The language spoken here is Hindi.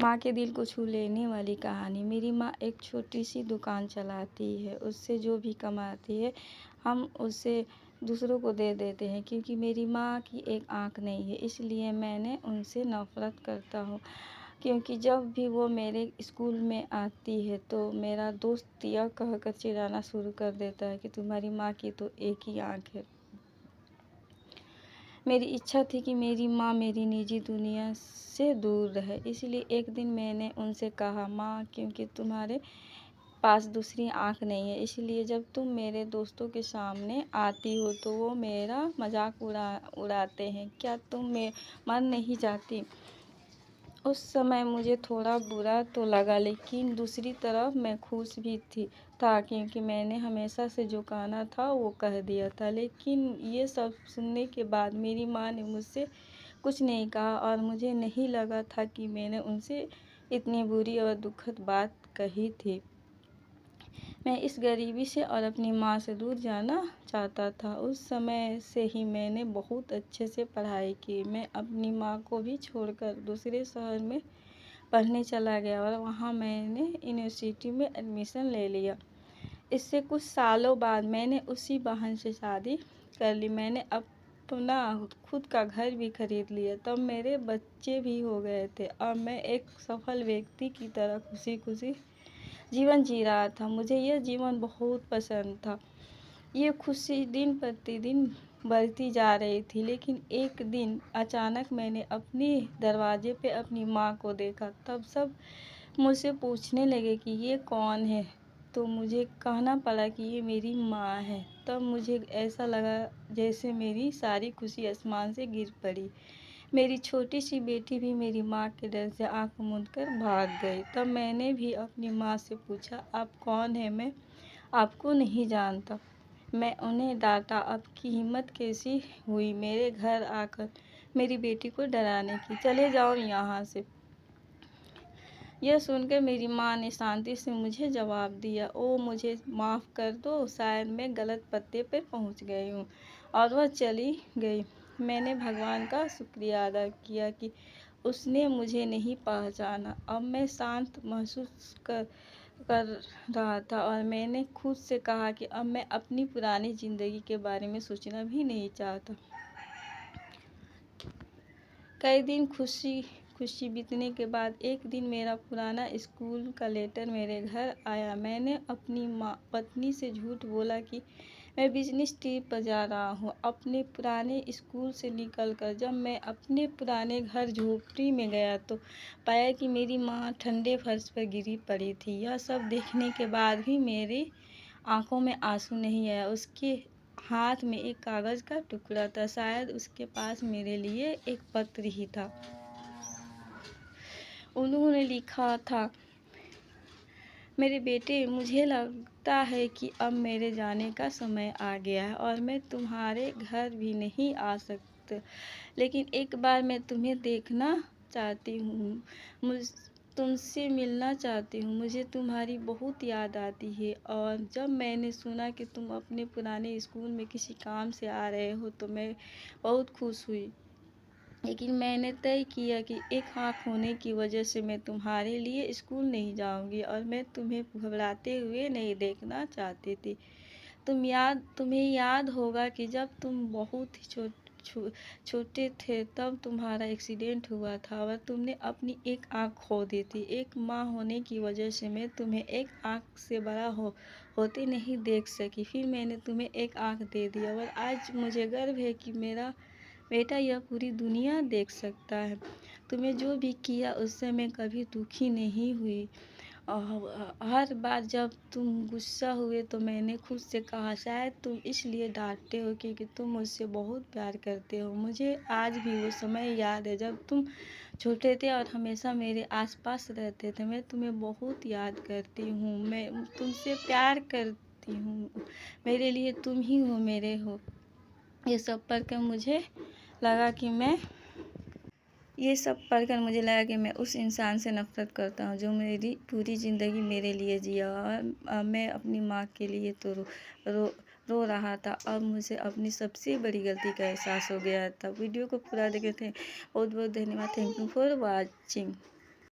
माँ के दिल को छू लेने वाली कहानी। मेरी माँ एक छोटी सी दुकान चलाती है। उससे जो भी कमाती है हम उसे दूसरों को दे देते हैं, क्योंकि मेरी माँ की एक आँख नहीं है, इसलिए मैंने उनसे नफ़रत करता हूँ। क्योंकि जब भी वो मेरे स्कूल में आती है तो मेरा दोस्त यह कहकर चिढ़ाना शुरू कर देता है कि तुम्हारी माँ की तो एक ही आँख है। मेरी इच्छा थी कि मेरी माँ मेरी निजी दुनिया से दूर रहे, इसलिए एक दिन मैंने उनसे कहा, माँ, क्योंकि तुम्हारे पास दूसरी आँख नहीं है, इसलिए जब तुम मेरे दोस्तों के सामने आती हो तो वो मेरा मजाक उड़ाते हैं। क्या तुम मर नहीं जाती? उस समय मुझे थोड़ा बुरा तो लगा, लेकिन दूसरी तरफ मैं खुश भी था, क्योंकि मैंने हमेशा से जो कहना था वो कह दिया था। लेकिन ये सब सुनने के बाद मेरी माँ ने मुझसे कुछ नहीं कहा और मुझे नहीं लगा था कि मैंने उनसे इतनी बुरी और दुखद बात कही थी। मैं इस गरीबी से और अपनी माँ से दूर जाना चाहता था। उस समय से ही मैंने बहुत अच्छे से पढ़ाई की। मैं अपनी माँ को भी छोड़कर दूसरे शहर में पढ़ने चला गया और वहाँ मैंने यूनिवर्सिटी में एडमिशन ले लिया। इससे कुछ सालों बाद मैंने उसी बहन से शादी कर ली। मैंने अपना खुद का घर भी खरीद लिया। तब मेरे बच्चे भी हो गए थे और मैं एक सफल व्यक्ति की तरह खुशी खुशी जीवन जी रहा था। मुझे यह जीवन बहुत पसंद था। ये खुशी दिन प्रतिदिन बढ़ती जा रही थी, लेकिन एक दिन अचानक मैंने अपने दरवाजे पे अपनी माँ को देखा। तब सब मुझसे पूछने लगे कि ये कौन है, तो मुझे कहना पड़ा कि ये मेरी माँ है। तब मुझे ऐसा लगा जैसे मेरी सारी खुशी आसमान से गिर पड़ी। मेरी छोटी सी बेटी भी मेरी माँ के डर से आंख मूंद कर भाग गई। तब मैंने भी अपनी माँ से पूछा, आप कौन हैं? मैं आपको नहीं जानता। मैं उन्हें डांटा, आपकी हिम्मत कैसी हुई मेरे घर आकर मेरी बेटी को डराने की? चले जाओ यहाँ से। यह सुनकर मेरी माँ ने शांति से मुझे जवाब दिया, ओ मुझे माफ़ कर दो, शायद मैं गलत पते पर पहुँच गई हूँ। और वह चली गई। मैंने भगवान का शुक्रिया अदा किया कि उसने मुझे नहीं पहचाना। अब मैं शांत महसूस कर रहा था और मैंने खुद से कहा कि अब मैं अपनी पुरानी ज़िंदगी के बारे में सोचना भी नहीं चाहता। कई दिन खुशी बीतने के बाद एक दिन मेरा पुराना स्कूल का लेटर मेरे घर आया। मैंने अपनी पत्नी से झूठ बोला कि मैं बिजनेस ट्रिप पर जा रहा हूँ अपने पुराने स्कूल से निकलकर। जब मैं अपने पुराने घर झोपड़ी में गया तो पाया कि मेरी माँ ठंडे फर्श पर गिरी पड़ी थी। यह सब देखने के बाद भी मेरी आंखों में आंसू नहीं आया। उसके हाथ में एक कागज़ का टुकड़ा था। शायद उसके पास मेरे लिए एक पत्र ही था। उन्होंने लिखा था, मेरे बेटे, मुझे लगता है कि अब मेरे जाने का समय आ गया है और मैं तुम्हारे घर भी नहीं आ सकता, लेकिन एक बार मैं तुम्हें देखना चाहती हूँ, तुमसे मिलना चाहती हूँ। मुझे तुम्हारी बहुत याद आती है और जब मैंने सुना कि तुम अपने पुराने स्कूल में किसी काम से आ रहे हो तो मैं बहुत खुश हुई। लेकिन मैंने तय किया कि एक आँख होने की वजह से मैं तुम्हारे लिए स्कूल नहीं जाऊंगी और मैं तुम्हें घबराते हुए नहीं देखना चाहती थी। तुम्हें याद होगा कि जब तुम बहुत ही छोटे थे तब तुम्हारा एक्सीडेंट हुआ था और तुमने अपनी एक आँख खो दी थी। एक माँ होने की वजह से मैं तुम्हें एक आँख से बड़ा होते नहीं देख सकी। फिर मैंने तुम्हें एक आँख दे दिया और आज मुझे गर्व है कि मेरा बेटा यह पूरी दुनिया देख सकता है। तुम्हें जो भी किया उससे मैं कभी दुखी नहीं हुई। और हर बार जब तुम गुस्सा हुए तो मैंने खुद से कहा, शायद तुम इसलिए डांटते हो क्योंकि तुम मुझसे बहुत प्यार करते हो। मुझे आज भी वो समय याद है जब तुम छोटे थे और हमेशा मेरे आसपास रहते थे। मैं तुम्हें बहुत याद करती हूँ। मैं तुमसे प्यार करती हूँ। मेरे लिए तुम ही हो, मेरे हो। ये सब पढ़कर मुझे लगा कि मैं उस इंसान से नफ़रत करता हूँ जो मेरी पूरी ज़िंदगी मेरे लिए जिया। और मैं अपनी माँ के लिए तो रो रो रहा था। अब मुझे अपनी सबसे बड़ी गलती का एहसास हो गया था। वीडियो को पूरा देखे थे। बहुत बहुत धन्यवाद। Thank you for watching.